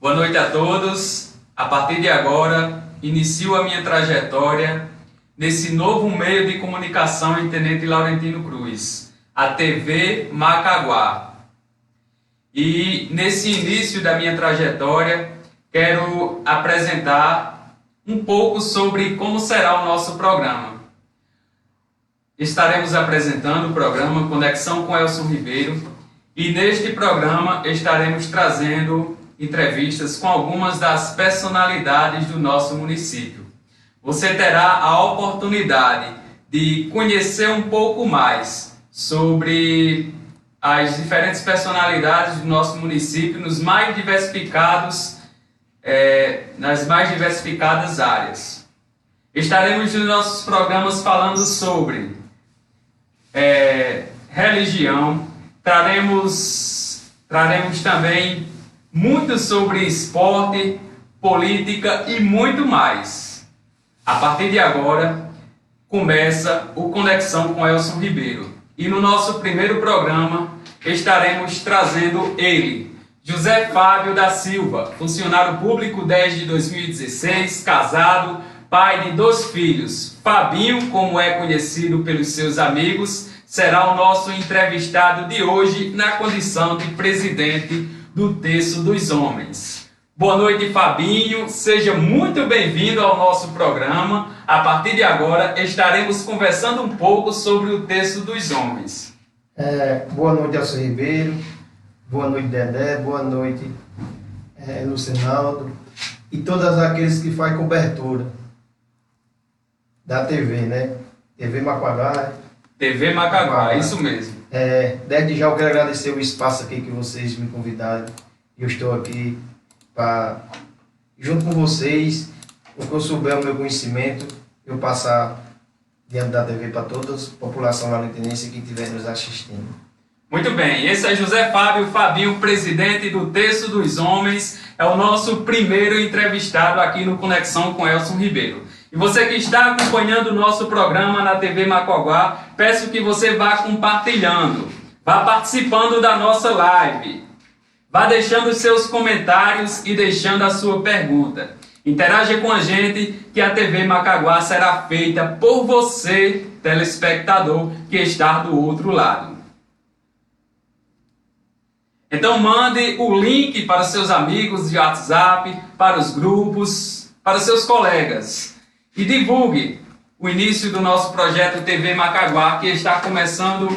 Boa noite a todos. A partir de agora, inicio a minha trajetória nesse novo meio de comunicação em Tenente Laurentino Cruz, a TV Macaguá. E nesse início da minha trajetória, quero apresentar um pouco sobre como será o nosso programa. Estaremos apresentando o programa Conexão com Elson Ribeiro e neste programa estaremos trazendo entrevistas com algumas das personalidades do nosso município. Você terá a oportunidade de conhecer um pouco mais sobre as diferentes personalidades do nosso município nas mais diversificadas áreas. Estaremos nos nossos programas falando sobre religião, traremos também muito sobre esporte, política e muito mais. A partir de agora, começa o Conexão com Elson Ribeiro. E no nosso primeiro programa, estaremos trazendo ele, José Fábio da Silva, funcionário público desde 2016, casado, pai de 2 filhos. Fabinho, como é conhecido pelos seus amigos, será o nosso entrevistado de hoje na condição de presidente do Terço dos Homens. Boa noite, Fabinho. Seja muito bem-vindo ao nosso programa. A partir de agora, estaremos conversando um pouco sobre o Terço dos Homens. Boa noite, Elson Ribeiro. Boa noite, Dedé. Boa noite, Lucinaldo. E todos aqueles que fazem cobertura da TV, né? TV Macaguá. TV Macaguá, isso mesmo. Desde já eu quero agradecer o espaço aqui que vocês me convidaram. Eu estou aqui para, junto com vocês, o que eu souber, o meu conhecimento, eu passar diante da TV para toda a população laurentinense que estiver nos assistindo. Muito bem, esse é José Fabinho, presidente do Terço dos Homens, é o nosso primeiro entrevistado aqui no Conexão com Elson Ribeiro. E você que está acompanhando o nosso programa na TV Macaguá, peço que você vá compartilhando, vá participando da nossa live, vá deixando os seus comentários e deixando a sua pergunta. Interaja com a gente que a TV Macaguá será feita por você, telespectador, que está do outro lado. Então mande o link para os seus amigos de WhatsApp, para os grupos, para os seus colegas. E divulgue o início do nosso projeto TV Macaguá, que está começando.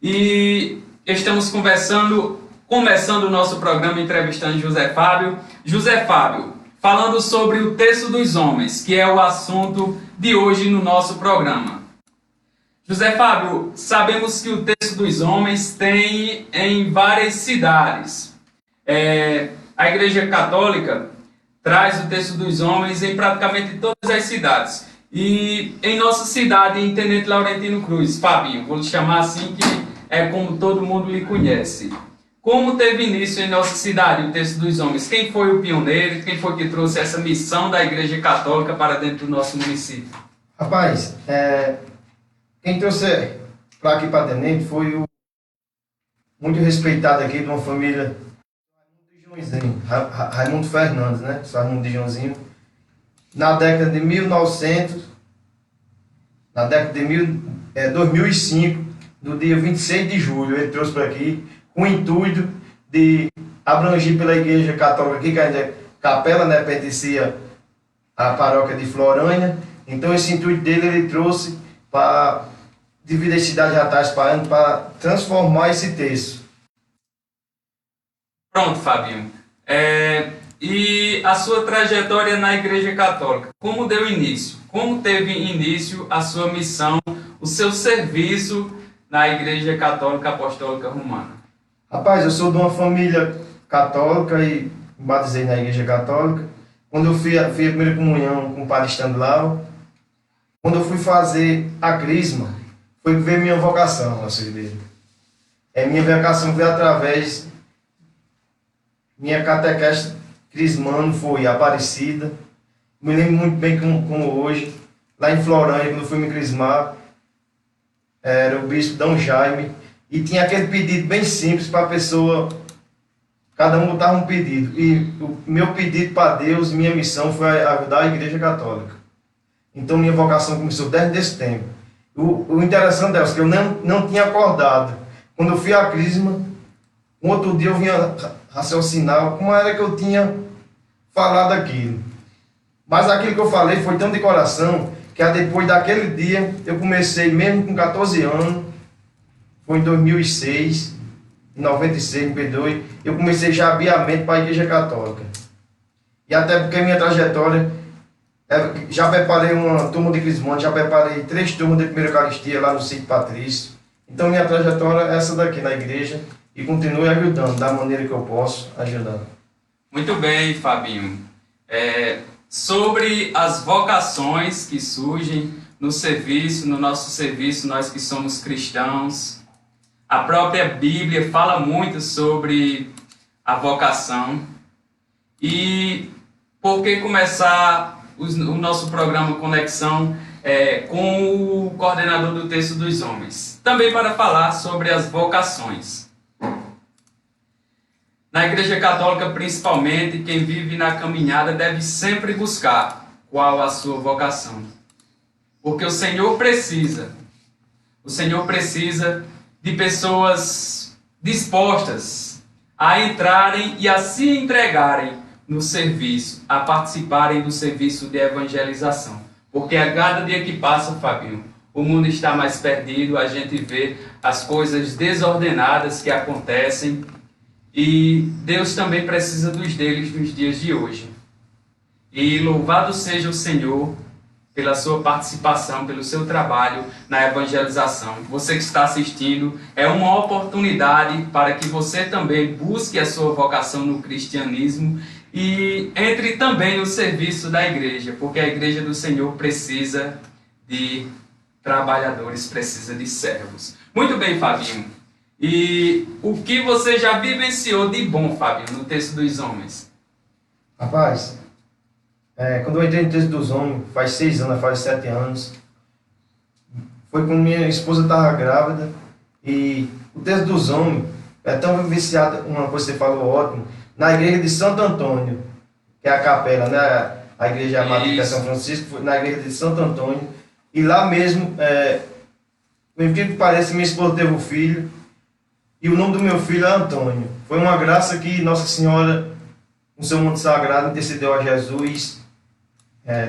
E estamos começando o nosso programa entrevistando José Fábio. José Fábio, falando sobre o Terço dos Homens, que é o assunto de hoje no nosso programa. José Fábio, sabemos que o Terço dos Homens tem em várias cidades. A Igreja Católica traz o Terço dos Homens em praticamente todas as cidades. E em nossa cidade, em Tenente Laurentino Cruz, Fabinho, vou lhe chamar assim que é como todo mundo lhe conhece. Como teve início em nossa cidade o Terço dos Homens? Quem foi o pioneiro? Quem foi que trouxe essa missão da Igreja Católica para dentro do nosso município? Rapaz, quem trouxe para aqui para Tenente foi o muito respeitado aqui de uma família Raimundo Fernandes, né? Raimundo de Joãozinho. Na década de 2005, no dia 26 de julho, ele trouxe para aqui com o intuito de abranger pela Igreja Católica aqui, que ainda é capela, né? Pertencia à paróquia de Floranha. Então esse intuito dele ele trouxe para dividir as cidades atrás para transformar esse terço. Pronto, Fabinho. E a sua trajetória na Igreja Católica, como deu início? Como teve início a sua missão, o seu serviço na Igreja Católica Apostólica Romana? Rapaz, eu sou de uma família católica e me batizei na Igreja Católica. Quando eu fui a primeira comunhão com o padre Estanilau, quando eu fui fazer a crisma, foi ver minha vocação, nossa igreja. Minha vocação veio através minha catequese crismando, foi Aparecida. Me lembro muito bem como hoje, lá em Floranha, quando eu fui me crismar, era o bispo D. Jaime, e tinha aquele pedido bem simples para a pessoa cada um botava um pedido. E o meu pedido para Deus, minha missão foi ajudar a Igreja Católica. Então minha vocação começou desde esse tempo. O interessante é que eu não tinha acordado. Quando eu fui à Crisma, um outro dia eu vinha raciocinar como era que eu tinha falado aquilo. Mas aquilo que eu falei foi tão de coração que depois daquele dia eu comecei, mesmo com 14 anos, foi em 2006, em 96, me perdoe, eu comecei já a abrir a mente para a Igreja Católica. E até porque minha trajetória, já preparei uma turma de crismante, já preparei 3 turmas de primeira Eucaristia lá no sítio Patrício. Então minha trajetória é essa daqui na igreja e continue ajudando da maneira que eu posso ajudar. Muito bem, Fabinho. Sobre as vocações que surgem no serviço, no nosso serviço, nós que somos cristãos, a própria Bíblia fala muito sobre a vocação. E por que começar o nosso programa Conexão com o coordenador do Texto dos Homens? Também para falar sobre as vocações. Na Igreja Católica, principalmente, quem vive na caminhada deve sempre buscar qual a sua vocação. Porque o Senhor precisa de pessoas dispostas a entrarem e a se entregarem no serviço, a participarem do serviço de evangelização. Porque a cada dia que passa, Fabinho, o mundo está mais perdido, a gente vê as coisas desordenadas que acontecem e Deus também precisa deles nos dias de hoje. E louvado seja o Senhor pela sua participação, pelo seu trabalho na evangelização. Você que está assistindo, é uma oportunidade para que você também busque a sua vocação no cristianismo e entre também no serviço da igreja, porque a igreja do Senhor precisa de trabalhadores, precisa de servos. Muito bem, Fabinho. E o que você já vivenciou de bom, Fabinho, no Texto dos Homens? Rapaz, quando eu entrei no Texto dos Homens, faz 6 anos, faz 7 anos, foi quando minha esposa estava grávida, e o Texto dos Homens é tão vivenciado, uma coisa que você falou ótimo, na igreja de Santo Antônio, que é a capela, né? A igreja amada São Francisco, na igreja de Santo Antônio, e lá mesmo, por incrível que pareça, minha esposa teve um filho, e o nome do meu filho é Antônio. Foi uma graça que Nossa Senhora, no seu manto sagrado, intercedeu a Jesus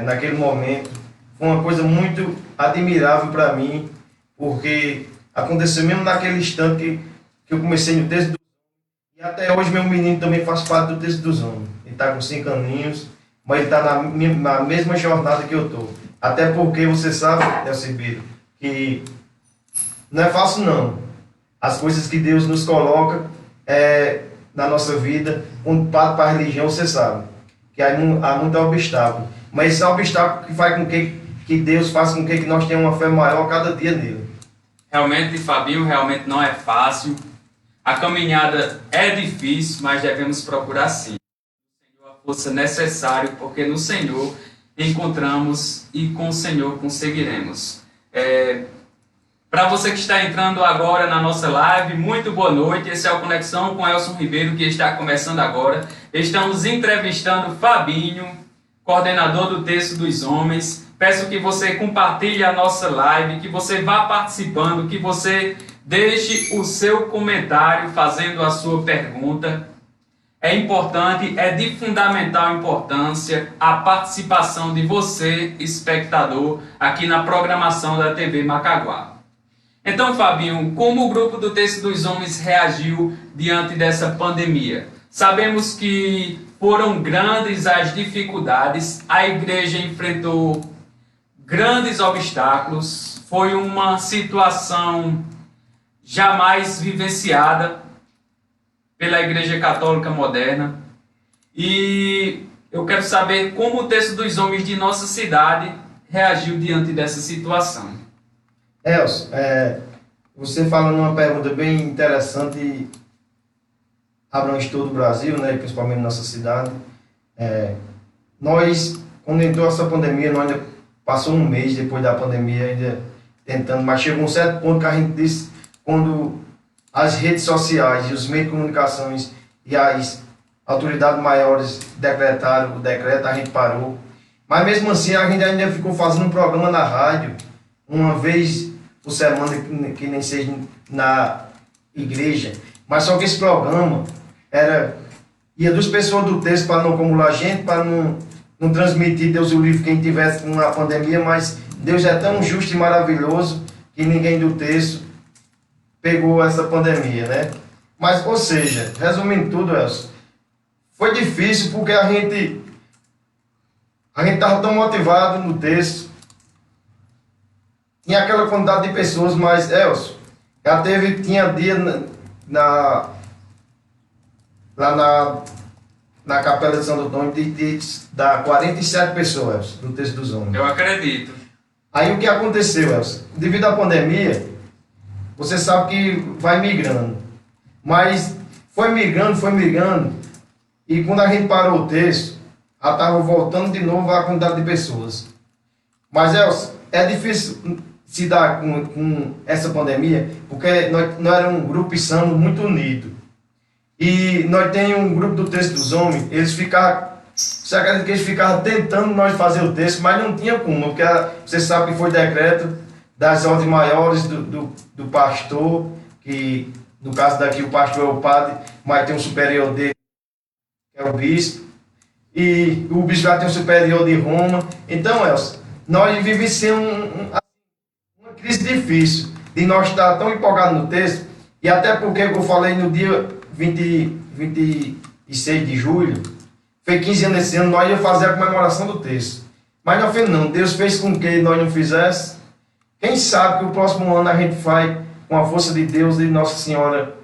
naquele momento. Foi uma coisa muito admirável para mim, porque aconteceu mesmo naquele instante que eu comecei no Texto dos Homens. E até hoje meu menino também faz parte do Texto dos Homens. Ele está com 5 aninhos, mas ele está na mesma jornada que eu estou. Até porque você sabe, Elcibiro, que não é fácil não. As coisas que Deus nos coloca na nossa vida, quando parte para a religião, você sabe que há muito obstáculo. Mas esse é o obstáculo que faz com que Deus faça com que nós tenhamos uma fé maior a cada dia nele. Realmente, Fabinho, realmente não é fácil. A caminhada é difícil, mas devemos procurar sim. O Senhor a força necessária, porque no Senhor encontramos e com o Senhor conseguiremos. Para você que está entrando agora na nossa live, muito boa noite. Esse é o Conexão com Elson Ribeiro, que está começando agora. Estamos entrevistando Fabinho, coordenador do Texto dos Homens. Peço que você compartilhe a nossa live, que você vá participando, que você deixe o seu comentário fazendo a sua pergunta. É importante, é de fundamental importância a participação de você, espectador, aqui na programação da TV Macaguá. Então, Fabinho, como o grupo do Texto dos Homens reagiu diante dessa pandemia? Sabemos que foram grandes as dificuldades, a igreja enfrentou grandes obstáculos, foi uma situação jamais vivenciada pela Igreja Católica moderna. E eu quero saber como o Texto dos Homens de nossa cidade reagiu diante dessa situação. Elcio, você fala numa pergunta bem interessante e abrange todo o Brasil, né, principalmente nossa cidade. Nós, quando entrou essa pandemia, nós ainda passou um mês depois da pandemia, ainda tentando, mas chegou um certo ponto que a gente disse, quando as redes sociais e os meios de comunicações e as autoridades maiores decretaram o decreto, a gente parou. Mas mesmo assim a gente ainda ficou fazendo um programa na rádio, uma vez por semana, que nem seja na igreja. Mas só que esse programa ia dos pessoas do texto para não acumular gente, para não transmitir Deus o livre quem tivesse com a pandemia, mas Deus é tão justo e maravilhoso que ninguém do texto pegou essa pandemia, né? Mas, ou seja, resumindo tudo, Elcio, foi difícil porque a gente estava tão motivado no texto, tinha aquela quantidade de pessoas, mas, Elcio, tinha dia lá na Capela de Santo Antônio de dar 47 pessoas, Elcio, no texto dos homens. Eu acredito. Aí o que aconteceu, Elcio? Devido à pandemia, você sabe que vai migrando. Mas foi migrando, e quando a gente parou o texto, já estava voltando de novo a quantidade de pessoas. Mas, Elcio, é difícil se dar com essa pandemia, porque nós éramos um grupo e somos muito unidos. E nós temos um grupo do texto dos homens, você acredita que eles ficavam tentando nós fazer o texto, mas não tinha como, porque você sabe que foi decreto das ordens maiores do pastor, que no caso daqui o pastor é o padre, mas tem um superior dele, que é o bispo, e o bispo já tem um superior de Roma. Então, Elcio, nós vivenciamos uma crise difícil, de nós estar tão empolgados no texto, e até porque eu falei no dia 26 de julho, foi 15 anos esse ano, nós íamos fazer a comemoração do texto. Mas não fez não, Deus fez com que nós não fizéssemos. Quem sabe que o próximo ano a gente faz, com a força de Deus e de Nossa Senhora,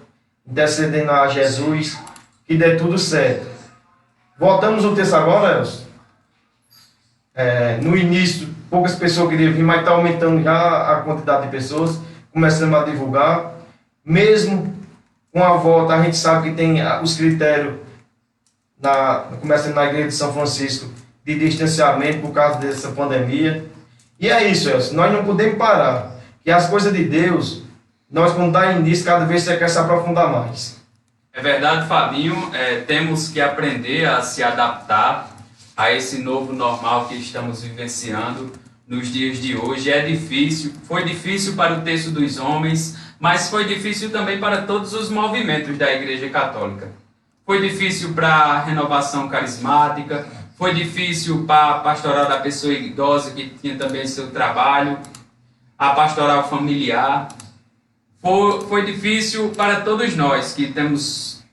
intercedendo a Jesus, que dê tudo certo. Voltamos ao texto agora, Elcio. No início, poucas pessoas queriam vir, mas está aumentando já a quantidade de pessoas, começando a divulgar. Mesmo com a volta, a gente sabe que tem os critérios, começando na igreja de São Francisco, de distanciamento por causa dessa pandemia. E é isso, Elcio, nós não podemos parar. Que as coisas de Deus, nós quando dá início, cada vez você quer se aprofundar mais. É verdade, Fabinho, temos que aprender a se adaptar a esse novo normal que estamos vivenciando nos dias de hoje. É difícil, foi difícil para o texto dos homens, mas foi difícil também para todos os movimentos da Igreja Católica. Foi difícil para a renovação carismática, foi difícil para a pastoral da pessoa idosa, que tinha também seu trabalho, a pastoral familiar. Foi difícil para todos nós que temos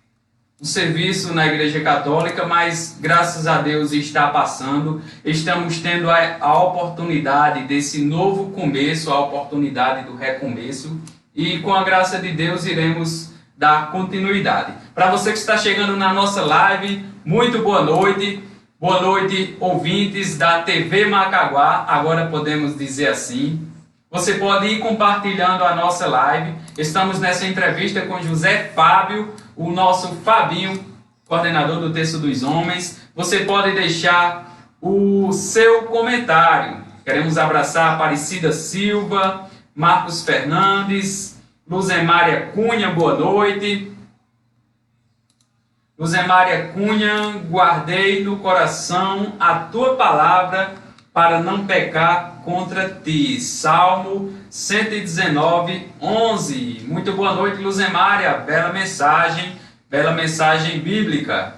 um serviço na Igreja Católica, mas graças a Deus está passando. Estamos tendo a oportunidade desse novo começo, a oportunidade do recomeço, e com a graça de Deus iremos dar continuidade. Para você que está chegando na nossa live, muito boa noite. Boa noite, ouvintes da TV Macaguá, agora podemos dizer assim. Você pode ir compartilhando a nossa live. Estamos nessa entrevista com José Fábio, o nosso Fabinho, coordenador do Texto dos Homens. Você pode deixar o seu comentário. Queremos abraçar a Aparecida Silva, Marcos Fernandes, Luzemária Cunha, boa noite. Luzemária Cunha, guardei no coração a tua palavra para não pecar contra ti. Salmo 119, 11. Muito boa noite, Luzemária. Bela mensagem bíblica.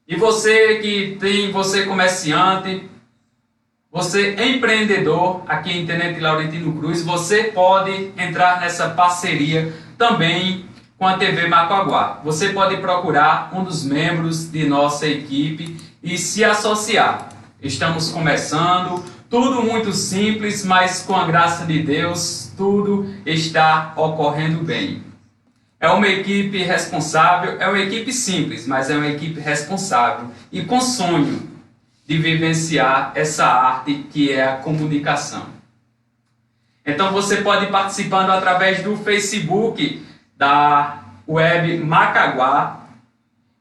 E você você comerciante, você empreendedor aqui em Tenente Laurentino Cruz, você pode entrar nessa parceria também com a TV Macaguá. Você pode procurar um dos membros de nossa equipe e se associar. Estamos começando, tudo muito simples, mas com a graça de Deus, tudo está ocorrendo bem. É uma equipe responsável, é uma equipe simples, mas é uma equipe responsável e com sonho de vivenciar essa arte que é a comunicação. Então você pode ir participando através do Facebook da Web Macaguá,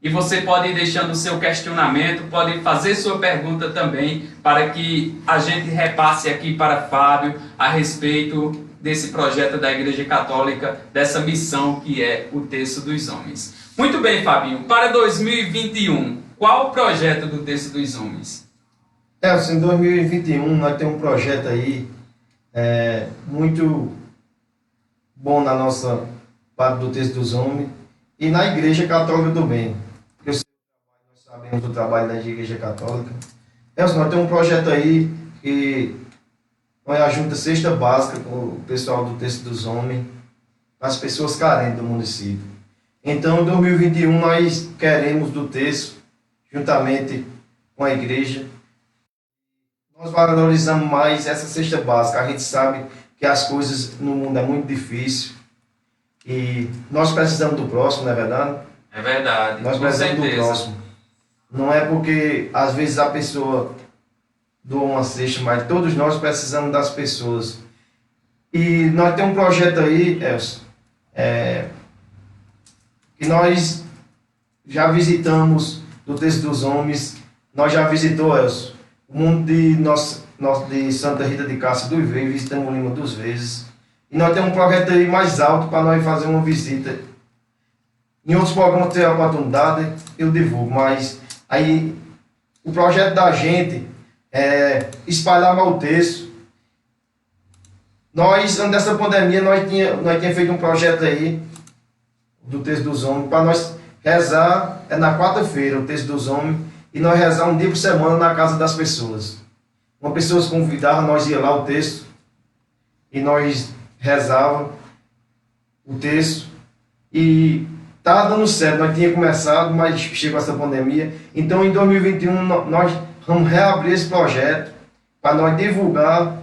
e você pode ir deixando o seu questionamento, pode fazer sua pergunta também, para que a gente repasse aqui para Fábio a respeito desse projeto da Igreja Católica, dessa missão que é o Texto dos Homens. Muito bem, Fabinho. Para 2021, qual o projeto do Texto dos Homens? Em 2021 nós temos um projeto aí muito bom na nossa parte do Texto dos Homens e na Igreja Católica também. Nós sabemos do trabalho da Igreja Católica. Nós temos um projeto aí que nós ajudamos a cesta básica com o pessoal do Texto dos Homens, as pessoas carentes do município. Então, em 2021, nós queremos do texto, juntamente com a igreja, nós valorizamos mais essa cesta básica. A gente sabe que as coisas no mundo é muito difícil e nós precisamos do próximo, não é verdade? É verdade. Nós precisamos do próximo. Não é porque, às vezes, a pessoa doa uma cesta, mas todos nós precisamos das pessoas. E nós temos um projeto aí, Elcio, que nós já visitamos do Texto dos Homens, nós já visitou, Elcio, o mundo de Santa Rita de Cássia 2 vezes, visitamos Lima 2 vezes, e nós temos um projeto aí mais alto para nós fazer uma visita. Em outros programas ter a oportunidade, eu divulgo, mas aí o projeto da gente é espalhar mal o texto. Nós, antes dessa pandemia, nós tínhamos feito um projeto aí, do Texto dos Homens, para nós rezar, na quarta-feira, o Texto dos Homens, e nós rezar um dia por semana na casa das pessoas. Uma pessoa se convidava, nós ia lá o texto, e nós rezava o texto, e estava dando certo, nós tínhamos começado, mas chegou essa pandemia. Então, em 2021, nós vamos reabrir esse projeto, para nós divulgar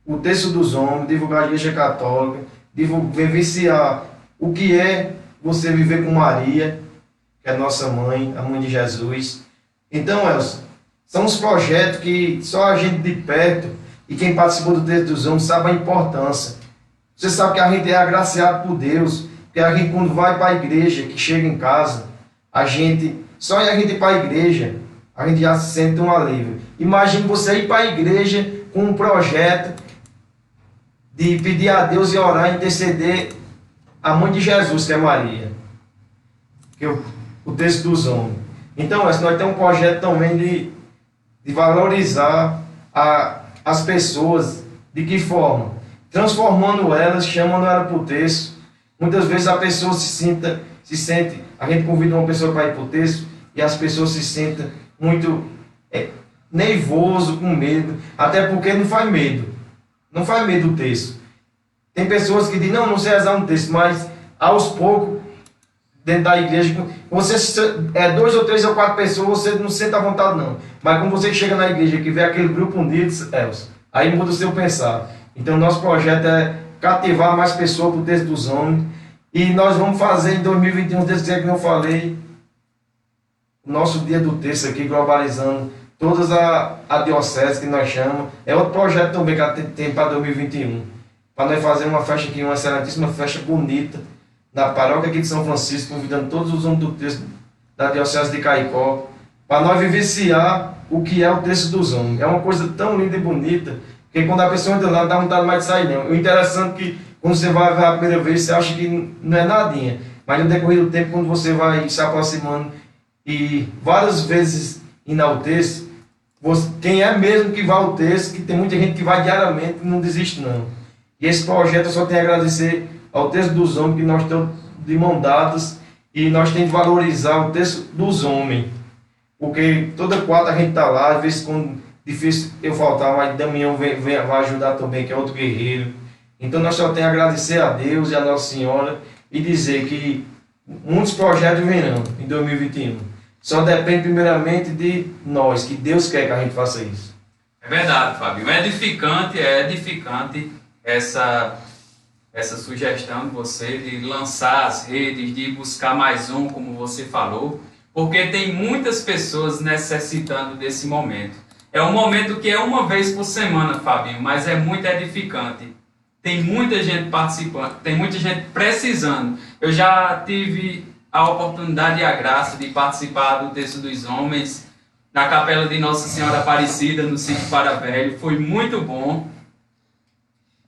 o Texto dos Homens, divulgar a Igreja Católica, vivenciar o que é você viver com Maria, que é nossa mãe, a mãe de Jesus. Então, Elcio, são os projetos que só a gente de perto e quem participou do Texto dos Homens sabe a importância. Você sabe que a gente é agraciado por Deus, porque a gente, quando vai para a igreja, que chega em casa, só a gente ir para a igreja, a gente já se sente um alívio. Imagine você ir para a igreja com um projeto de pedir a Deus e orar e interceder a mãe de Jesus, que é Maria, que é o Texto dos Homens. Então, nós temos um projeto também de valorizar as pessoas. De que forma? Transformando elas, chamando elas para o texto. Muitas vezes a pessoa se sente, a gente convida uma pessoa para ir para o texto e as pessoas se sentem muito nervoso, com medo, até porque não faz medo. Não faz medo do texto. Tem pessoas que dizem, não sei rezar um texto, mas aos poucos, dentro da igreja, você 2 ou 3 ou 4 pessoas, você não sente à vontade não. Mas quando você chega na igreja, que vê aquele grupo unido, aí muda o seu pensar. Então nosso projeto é cativar mais pessoas para o Texto dos Homens. E nós vamos fazer em 2021, desde que eu falei, o nosso dia do texto aqui, globalizando todas a diocese que nós chamamos. É outro projeto também que tem para 2021. Para nós fazer uma festa aqui, uma excelentíssima festa bonita, na paróquia aqui de São Francisco, convidando todos os homens do texto da diocese de Caicó, para nós vivenciar o que é o Texto dos Homens. É uma coisa tão linda e bonita, que quando a pessoa entra lá, não dá vontade mais de sair não. O interessante é que, quando você vai ver a primeira vez, você acha que não é nadinha. Mas no decorrer do tempo, quando você vai se aproximando e várias vezes indo ao texto, quem é mesmo que vai ao texto, que tem muita gente que vai diariamente e não desiste não. E esse projeto eu só tenho a agradecer ao Texto dos Homens, que nós estamos de mão dadas, e nós temos que valorizar o Texto dos Homens, porque toda quarta a gente está lá, às vezes quando difícil eu faltar, mas Damião vai ajudar também, que é outro guerreiro. Então nós só temos a agradecer a Deus e a Nossa Senhora e dizer que muitos projetos virão em 2021. Só depende primeiramente de nós, que Deus quer que a gente faça isso. É verdade, Fábio. É edificante essa sugestão de você de lançar as redes, de buscar mais um, como você falou, porque tem muitas pessoas necessitando desse momento. É um momento que é uma vez por semana, Fabinho, mas é muito edificante. Tem muita gente participando, tem muita gente precisando. Eu já tive a oportunidade e a graça de participar do Texto dos Homens na Capela de Nossa Senhora Aparecida, no Sítio Paravelho. Foi muito bom.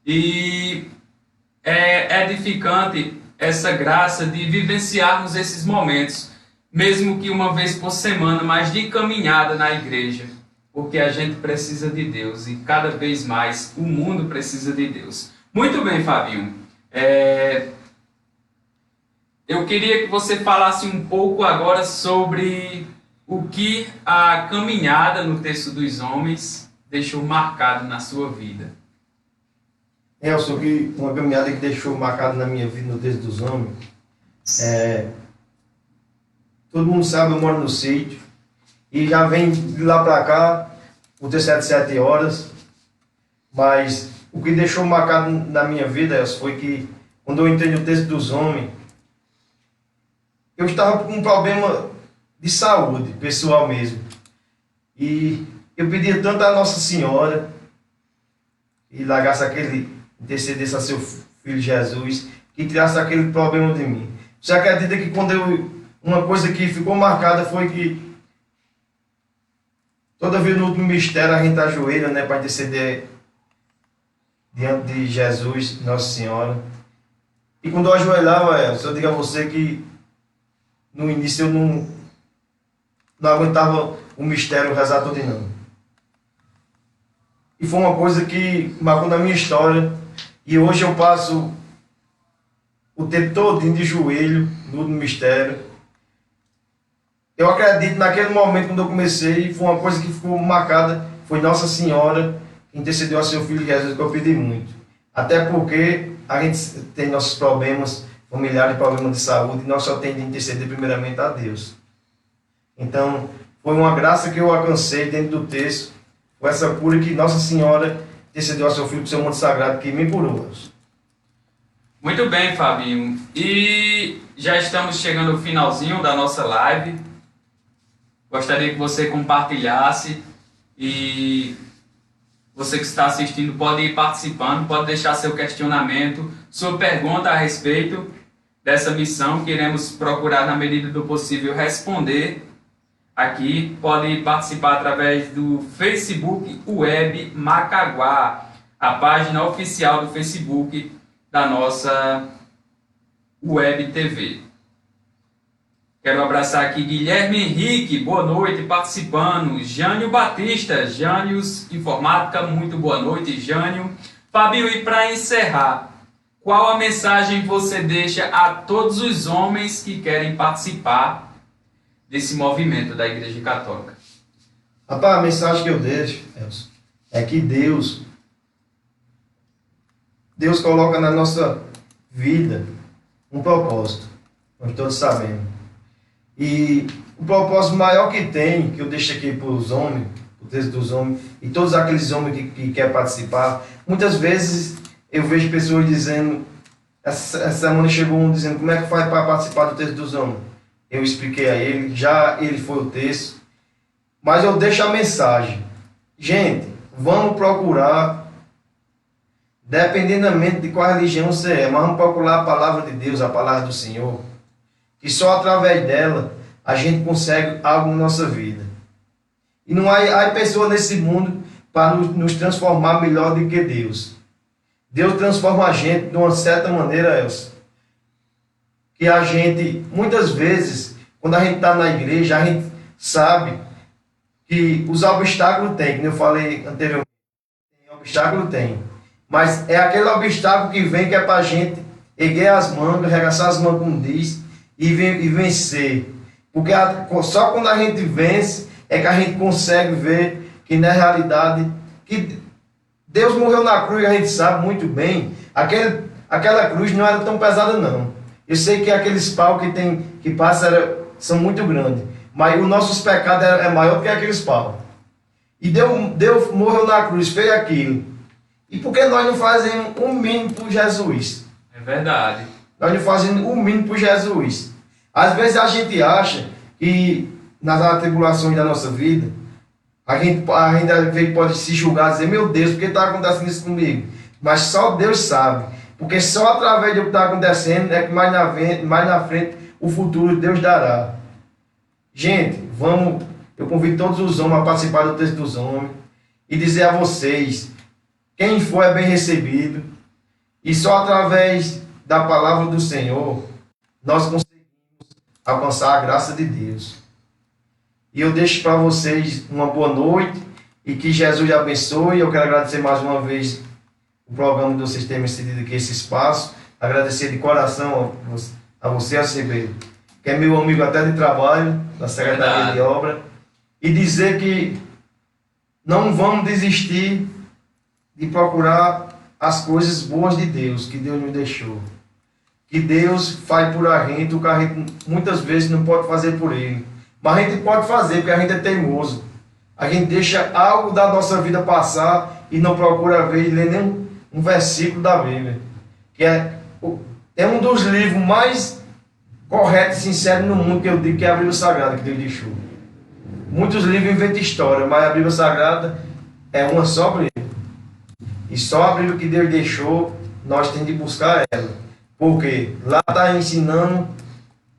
E é edificante essa graça de vivenciarmos esses momentos, mesmo que uma vez por semana, mas de caminhada na igreja, porque a gente precisa de Deus e cada vez mais o mundo precisa de Deus. Muito bem, Fabinho. Eu queria que você falasse um pouco agora sobre o que a caminhada no texto dos homens deixou marcado na sua vida. Elson, uma caminhada que deixou marcado na minha vida no texto dos homens. Todo mundo sabe, eu moro no sítio e já vem de lá para cá por ter 7 horas, mas o que deixou marcado na minha vida, Elson, foi que quando eu entrei no texto dos homens, eu estava com um problema de saúde pessoal mesmo, e eu pedia tanto a Nossa Senhora e largasse intercedesse a seu filho Jesus, que tirasse aquele problema de mim. Você acredita que uma coisa que ficou marcada foi que toda vez no último mistério a gente ajoelha, né, para interceder diante de Jesus, Nossa Senhora. E quando eu ajoelhava, eu digo a você que no início eu não aguentava o mistério rezar todo não. E foi uma coisa que marcou na minha história. E hoje eu passo o tempo todo de joelho no mistério. Eu acredito naquele momento quando eu comecei, foi uma coisa que ficou marcada, foi Nossa Senhora que intercedeu a seu filho Jesus, que eu pedi muito. Até porque a gente tem nossos problemas familiares, problemas de saúde, e nós só temos de interceder primeiramente a Deus. Então, foi uma graça que eu alcancei dentro do texto, foi essa cura que Nossa Senhora intercedeu a seu filho para o seu monte sagrado, que me curou. Muito bem, Fabinho. E já estamos chegando ao finalzinho da nossa live. Gostaria que você compartilhasse e você que está assistindo pode ir participando, pode deixar seu questionamento, sua pergunta a respeito dessa missão que iremos procurar na medida do possível responder aqui. Pode participar através do Facebook Web Macaguá, a página oficial do Facebook da nossa Web TV. Quero abraçar aqui Guilherme Henrique, boa noite, participando. Jânio Batista, Jânios Informática, muito boa noite, Jânio. Fabio, e para encerrar, qual a mensagem você deixa a todos os homens que querem participar desse movimento da Igreja Católica? Rapaz, a mensagem que eu deixo, Elson, é que Deus coloca na nossa vida um propósito, nós todos sabemos. E o propósito maior que tem, que eu deixo aqui para os homens, o texto dos homens, e todos aqueles homens que querem participar, muitas vezes eu vejo pessoas dizendo, essa semana chegou um dizendo, como é que faz para participar do texto dos homens? Eu expliquei a ele, já ele foi o texto, mas eu deixo a mensagem. Gente, vamos procurar, dependendamente de qual religião você é, mas vamos procurar a palavra de Deus, a palavra do Senhor, que só através dela a gente consegue algo na nossa vida. E não há pessoa nesse mundo para nos transformar melhor do que Deus. Deus transforma a gente de uma certa maneira, Elson, que a gente, muitas vezes, quando a gente está na igreja, a gente sabe que os obstáculos tem, como eu falei anteriormente, obstáculo tem, mas é aquele obstáculo que vem que é para a gente erguer as mangas, arregaçar as mangas, como diz, e vencer. Porque só quando a gente vence é que a gente consegue ver que na realidade que Deus morreu na cruz, a gente sabe muito bem, aquela cruz não era tão pesada não. Eu sei que aqueles paus que passam são muito grandes, mas os nossos pecados é maior do que aqueles paus. E Deus morreu na cruz, fez aquilo. E por que nós não fazemos um mínimo por Jesus? É verdade. Nós não fazemos um mínimo por Jesus. Às vezes a gente acha que nas atribulações da nossa vida, a gente pode se julgar e dizer, meu Deus, por que está acontecendo isso comigo? Mas só Deus sabe. Porque só através do que está acontecendo é que mais na frente o futuro Deus dará. Gente, eu convido todos os homens a participar do texto dos homens e dizer a vocês, quem for é bem recebido, e só através da palavra do Senhor, nós conseguimos alcançar a graça de Deus. E eu deixo para vocês uma boa noite e que Jesus lhe abençoe. Eu quero agradecer mais uma vez o programa de vocês terem me cedido aqui esse espaço. Agradecer de coração a você, Acevedo, que é meu amigo até de trabalho, da Secretaria de Obra, e dizer que não vamos desistir de procurar as coisas boas de Deus, que Deus nos deixou. Que Deus faz por a gente o que a gente muitas vezes não pode fazer por Ele. Mas a gente pode fazer, porque a gente é teimoso. A gente deixa algo da nossa vida passar e não procura ver e ler nem um versículo da Bíblia. Que é um dos livros mais corretos e sinceros no mundo, que eu digo que é a Bíblia Sagrada, que Deus deixou. Muitos livros inventam história, mas a Bíblia Sagrada é uma só Bíblia. E só a Bíblia que Deus deixou, nós temos de buscar ela. Porque lá está ensinando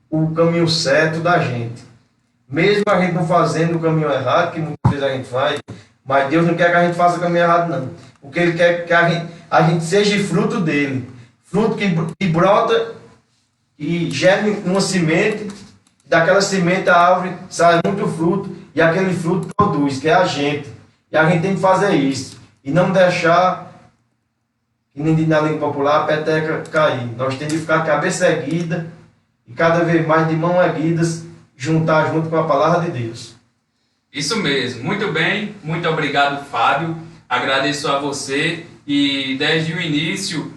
o caminho certo da gente. Mesmo a gente não fazendo o caminho errado, que muitas vezes a gente faz, mas Deus não quer que a gente faça o caminho errado, não. Porque Ele quer que a gente seja fruto dele. Fruto que brota e gera uma semente, daquela semente a árvore sai muito fruto, e aquele fruto produz, que é a gente. E a gente tem que fazer isso. E não deixar, que nem diz na língua popular, a peteca cair. Nós temos de ficar cabeça erguida e cada vez mais de mão erguidas, juntar junto com a palavra de Deus. Isso mesmo. Muito bem. Muito obrigado, Fábio. Agradeço a você. E desde o início,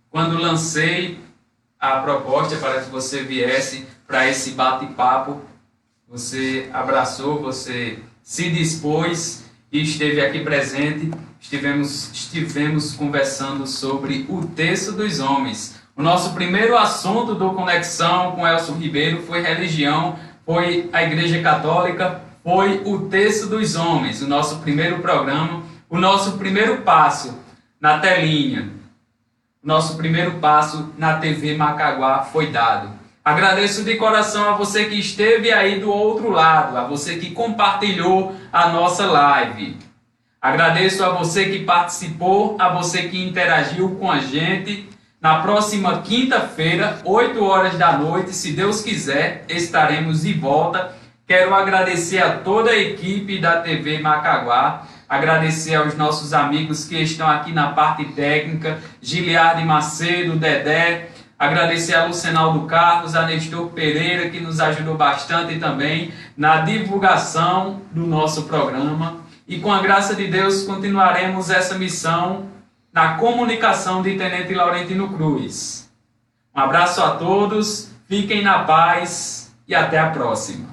quando lancei a proposta para que você viesse para esse bate-papo, você abraçou, você se dispôs e esteve aqui presente. Estivemos conversando sobre o texto dos homens. O nosso primeiro assunto do Conexão com Elcio Ribeiro foi religião, foi a Igreja Católica, foi o texto dos homens, o nosso primeiro programa, o nosso primeiro passo na telinha, o nosso primeiro passo na TV Macaguá foi dado. Agradeço de coração a você que esteve aí do outro lado, a você que compartilhou a nossa live. Agradeço a você que participou, a você que interagiu com a gente. Na próxima quinta-feira, 8 horas da noite, se Deus quiser, estaremos de volta. Quero agradecer a toda a equipe da TV Macaguá, agradecer aos nossos amigos que estão aqui na parte técnica, Giliardi Macedo, Dedé, agradecer a Lucenaldo Carlos, a Nestor Pereira, que nos ajudou bastante também na divulgação do nosso programa. E com a graça de Deus continuaremos essa missão na comunicação de Tenente Laurentino Cruz. Um abraço a todos, fiquem na paz e até a próxima.